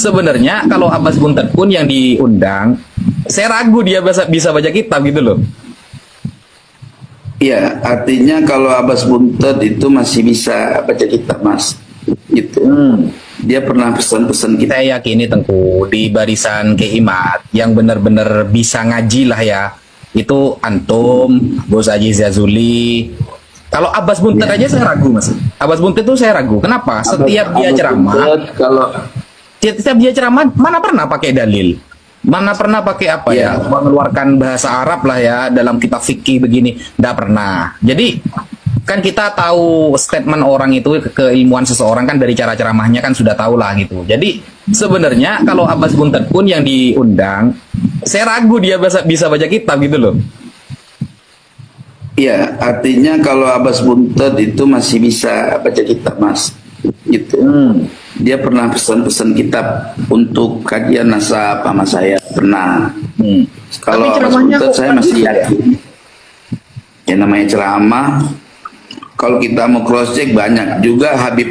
sebenarnya kalau Abbas Buntet pun yang diundang, saya ragu dia bisa baca kitab gitu loh. Iya, artinya kalau Abbas Buntet itu masih bisa baca kitab, Mas. Gitu. Dia pernah pesan-pesan kita. Saya yakini Tengku di barisan Keimat yang benar-benar bisa ngaji lah ya. Itu antum, Bos Haji Zazuli. Kalau Abbas Buntet aja saya ragu, Mas. Abbas Buntet itu saya ragu. Kenapa? Setiap dia ceramah, setiap dia ceramah mana pernah pakai dalil? Mana pernah pakai apa ya? Mengeluarkan bahasa Arab lah ya dalam kitab fikih begini, tidak pernah. Jadi kan kita tahu statement orang itu, keilmuan seseorang kan dari cara ceramahnya kan sudah tahu lah gitu. Jadi sebenarnya kalau Abbas Buntet pun yang diundang, saya ragu dia bisa baca kitab gitu loh. Iya, artinya kalau Abbas Buntet itu masih bisa baca kitab, Mas. Gitu. Dia pernah pesan-pesan kitab untuk kajian nasab sama saya, pernah. Kalau Abbas Buntet saya masih yakin. Ya namanya ceramah. Kalau kita mau cross check banyak juga Habib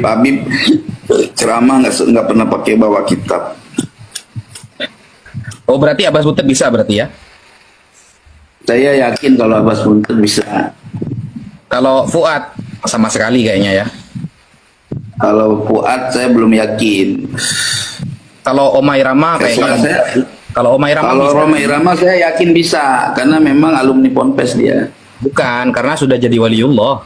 ceramah nggak pernah pakai bawa kitab. Oh berarti Abbas Buntet bisa berarti ya? Saya yakin kalau Abbas Buntet bisa. Kalau Fuad sama sekali kayaknya ya. Kalau Fuad saya belum yakin. Kalau Oma Irama kayaknya. Kalau Oma Irama kalau Roma Irama saya yakin bisa karena memang alumni Ponpes dia. Bukan, karena sudah jadi waliullah.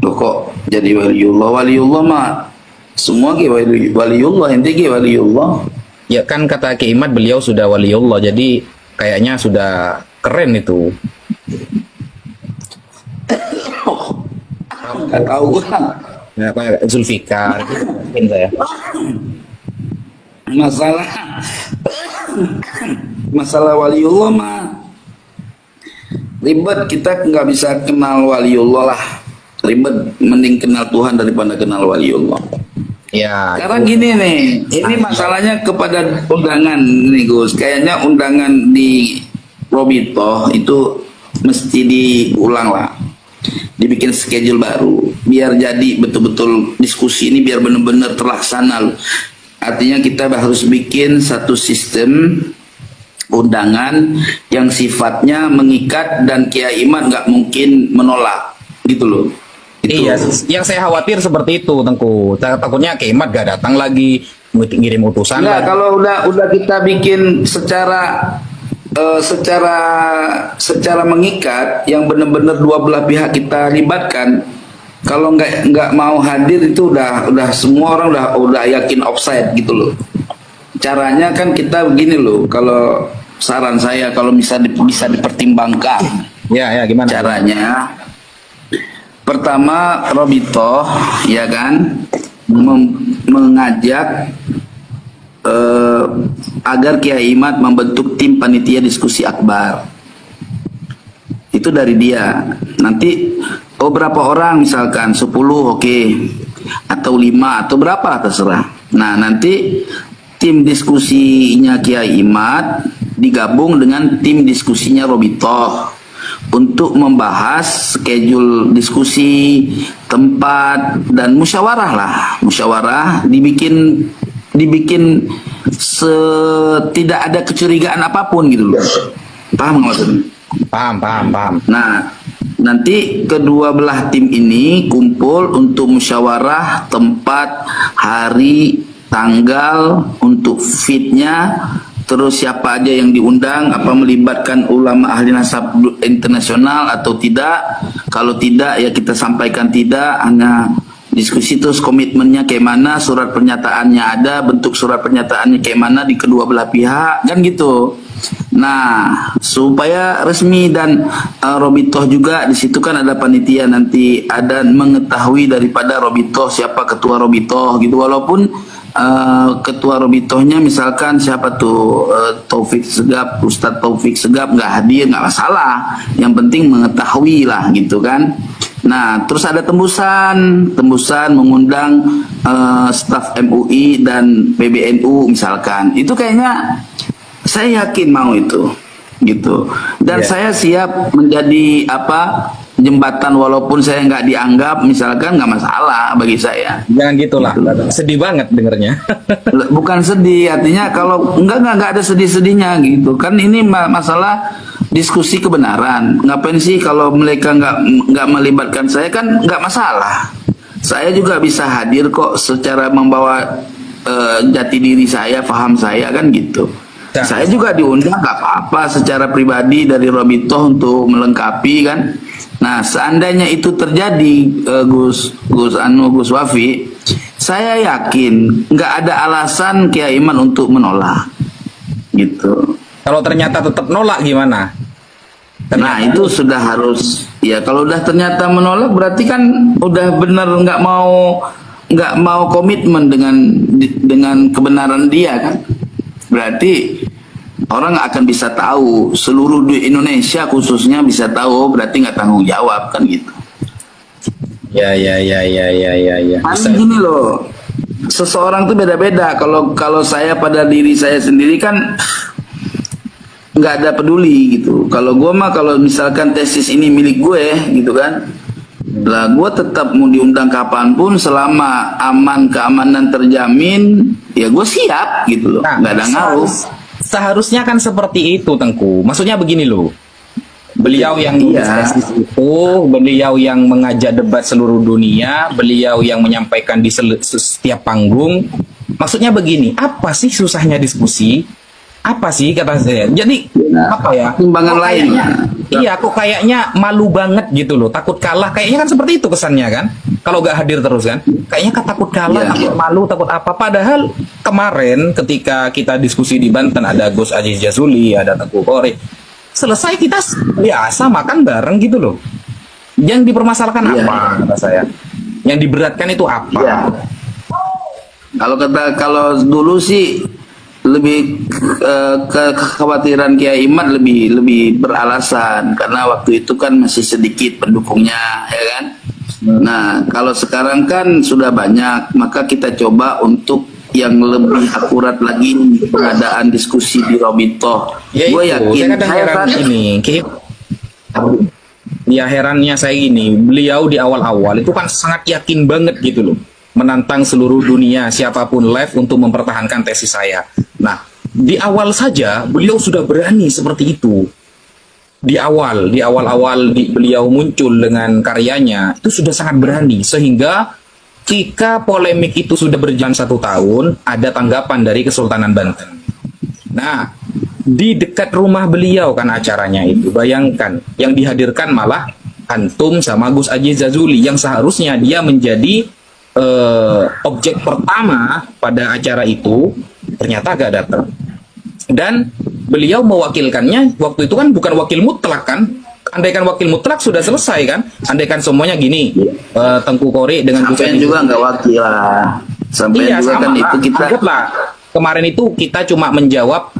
Loh kok jadi waliullah? Waliullah mah semua ke waliullah, ente ke waliullah. Ya kan kata Ki Imad beliau sudah waliullah, jadi kayaknya sudah keren itu. Nggak tahu kan. Ya, kayak Zulfikar, mungkin saya. Masalah waliullah mah ribet, kita nggak bisa kenal waliullah lah. Ribet, mending kenal Tuhan daripada kenal waliullah. Ya. Karena gini nih, ini masalahnya kepada undangan nih Gus. Kayaknya undangan di Robito itu mesti diulang lah. Dibikin schedule baru biar jadi betul-betul diskusi ini biar benar-benar terlaksana loh. Artinya kita harus bikin satu sistem undangan yang sifatnya mengikat dan Kiai Imad nggak mungkin menolak gitu loh. Itu. Iya, yang saya khawatir seperti itu Tengku. Saya takutnya Kiai Imad gak datang lagi ngirim utusan. Enggak, kalau udah kita bikin secara mengikat yang benar-benar dua belah pihak kita libatkan. Kalau nggak mau hadir itu udah semua orang udah yakin offside gitu loh. Caranya kan kita begini loh. Kalau saran saya kalau bisa dipertimbangkan. Ya gimana? Caranya pertama Robito ya kan mengajak agar Kiai Imad membentuk tim panitia diskusi akbar. Itu dari dia. Nanti berapa orang misalkan 10 oke. Atau 5 atau berapa terserah. Nah, nanti tim diskusinya Kiai Imad digabung dengan tim diskusinya Robito untuk membahas schedule diskusi, tempat dan musyawarah lah. Musyawarah dibikin tidak ada kecurigaan apapun gitu loh. Paham maksudnya? Paham. Nah, nanti kedua belah tim ini kumpul untuk musyawarah tempat, hari, tanggal untuk fitnya, terus siapa aja yang diundang, apa melibatkan ulama ahli nasab internasional atau tidak. Kalau tidak ya kita sampaikan tidak, hanya diskusi terus komitmennya kayak mana, surat pernyataannya ada, bentuk surat pernyataannya kayak mana di kedua belah pihak, kan gitu. Nah, supaya resmi dan Robitoh juga di situ kan ada panitia nanti ada mengetahui daripada Robitoh siapa ketua Robitoh gitu, walaupun ketua Robitohnya misalkan siapa tuh Taufik Segap, Ustadz Taufik Segap nggak hadir nggak masalah, yang penting mengetahui lah gitu kan. Nah, terus ada tembusan mengundang staf MUI dan PBNU misalkan. Itu kayaknya saya yakin mau itu gitu. Dan saya siap menjadi jembatan walaupun saya nggak dianggap, misalkan nggak masalah bagi saya. Jangan gitulah. Sedih banget dengernya. Bukan sedih, artinya kalau nggak ada sedih-sedihnya gitu kan. Ini masalah diskusi kebenaran. Ngapain sih kalau mereka nggak melibatkan saya, kan nggak masalah. Saya juga bisa hadir kok secara membawa jati diri saya, paham saya kan gitu. Ya. Saya juga diundang nggak apa-apa secara pribadi dari Robito untuk melengkapi kan. Nah, seandainya itu terjadi, Gus Wafi, saya yakin nggak ada alasan Kiai Iman untuk menolak, gitu. Kalau ternyata tetap nolak gimana? Nah, itu sudah harus, ya kalau udah ternyata menolak berarti kan udah benar nggak mau komitmen dengan kebenaran dia kan. Berarti orang akan bisa tahu, seluruh di Indonesia khususnya bisa tahu, berarti nggak tanggung jawab kan gitu. Ya. Kan gini loh, seseorang tuh beda-beda. Kalau saya pada diri saya sendiri kan nggak ada peduli gitu. Kalau gue mah kalau misalkan tesis ini milik gue gitu kan, lah gue tetap mau diundang kapanpun selama keamanan terjamin, ya gue siap gitu loh, nggak ada ngaruh. Seharusnya kan seperti itu, Tengku. Maksudnya begini loh. Beliau yang nulis tesis itu, beliau yang mengajak debat seluruh dunia, beliau yang menyampaikan di setiap panggung. Maksudnya begini, apa sih susahnya diskusi? Apa sih kata saya? Jadi apa ya? Timbangan lain. Iya, kok kayaknya malu banget gitu loh. Takut kalah. Kayaknya kan seperti itu kesannya kan. Kalau nggak hadir terus kan. Kayaknya kan takut kalah, takut malu, takut apa. Padahal kemarin ketika kita diskusi di Banten ada Gus Aziz Jazuli, ada Tengku Kori. Selesai kita biasa makan bareng gitu loh. Yang dipermasalahkan apa kata saya? Yang diberatkan itu apa? Ya. Kalau dulu sih lebih kekhawatiran Kiai Imad lebih beralasan karena waktu itu kan masih sedikit pendukungnya, ya kan. Nah, kalau sekarang kan sudah banyak, maka kita coba untuk yang lebih akurat lagi pengadaan diskusi di Robito. Ya, gue yakin ya herannya saya gini, beliau di awal-awal itu kan sangat yakin banget gitu loh, menantang seluruh dunia siapapun live untuk mempertahankan tesis saya. Nah, di awal saja beliau sudah berani seperti itu. Di awal-awal beliau muncul dengan karyanya itu sudah sangat berani, sehingga jika polemik itu sudah berjalan 1 tahun, ada tanggapan dari Kesultanan Banten. Nah, di dekat rumah beliau kan acaranya itu, bayangkan yang dihadirkan malah antum sama Gus Aziz Jazuli yang seharusnya dia menjadi objek pertama pada acara itu, ternyata gak datang. Dan beliau mewakilkannya waktu itu kan bukan wakil mutlak kan. Andaikan wakil mutlak sudah selesai kan. Andaikan semuanya gini, Tengku Kori dengan Gus Aziz juga nggak wakil lah. Sampai juga kan itu kita anggaplah kemarin itu kita cuma menjawab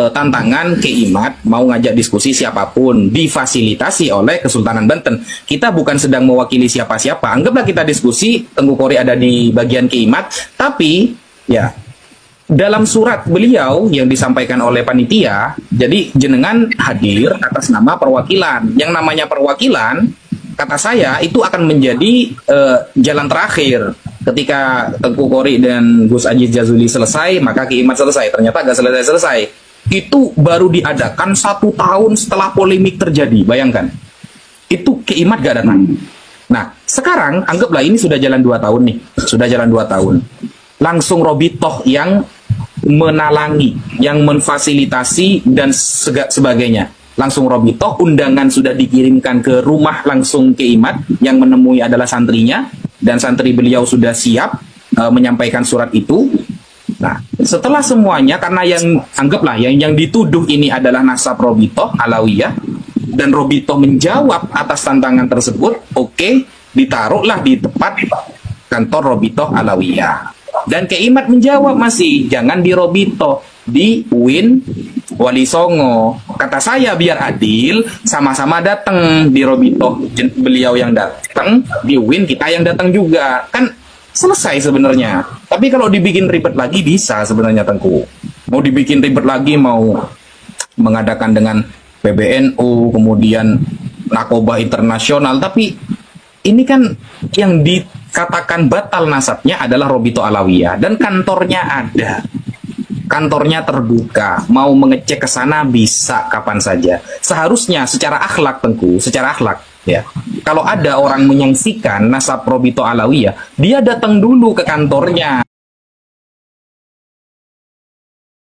tantangan ke Imad mau ngajak diskusi siapapun, difasilitasi oleh Kesultanan Banten. Kita bukan sedang mewakili siapa-siapa. Anggaplah kita diskusi, Tengku Kori ada di bagian ke Imad, tapi ya dalam surat beliau yang disampaikan oleh panitia, jadi jenengan hadir atas nama perwakilan. Yang namanya perwakilan, kata saya itu akan menjadi jalan terakhir. Ketika Tengku Kori dan Gus Aziz Jazuli selesai, maka Ki Imad selesai. Ternyata gak selesai-selesai. Itu baru diadakan 1 tahun setelah polemik terjadi. Bayangkan. Itu Ki Imad gak datang. Nah, sekarang anggaplah ini sudah jalan 2 tahun nih. Sudah jalan 2 tahun. Langsung Robitoh yang menalangi, yang memfasilitasi dan sebagainya. Langsung Robitoh, undangan sudah dikirimkan ke rumah langsung ke Imad, yang menemui adalah santrinya, dan santri beliau sudah siap menyampaikan surat itu. Nah, setelah semuanya, karena yang anggaplah yang dituduh ini adalah nasab Robitoh Alawiyah, dan Robitoh menjawab atas tantangan tersebut, oke, ditaruhlah di tempat kantor Robitoh Alawiyah. Dan Kiai Imad menjawab masih, jangan di Robito, di UIN Wali Songo. Kata saya biar adil, sama-sama datang di Robito. Beliau yang datang, di UIN kita yang datang juga. Kan selesai sebenarnya. Tapi kalau dibikin ribet lagi bisa sebenarnya Tengku. Mau dibikin ribet lagi, mau mengadakan dengan PBNU, kemudian narkoba internasional, tapi ini kan yang dikatakan batal nasabnya adalah Robito Alawiyah dan kantornya ada. Kantornya terbuka, mau mengecek ke sana bisa kapan saja. Seharusnya secara akhlak Tengku, secara akhlak ya. Kalau ada orang menyaksikan nasab Robito Alawiyah, dia datang dulu ke kantornya.